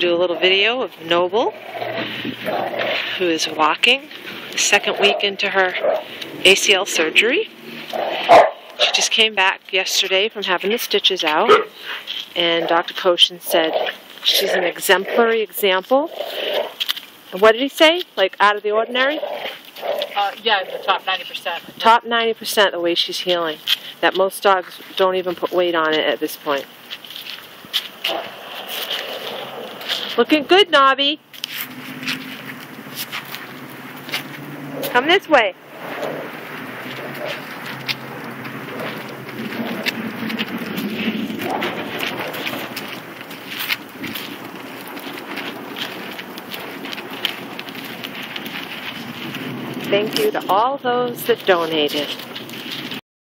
do a little video of Noble, who is walking, the second week into her ACL surgery. She just came back yesterday from having the stitches out, and Dr. Koshin said she's an exemplary example. And what did he say? Like out of the ordinary? Yeah, the top 90%. Top 90% the way she's healing. That most dogs don't even put weight on it at this point. Looking good, Nobby. Come this way. Thank you to all those that donated.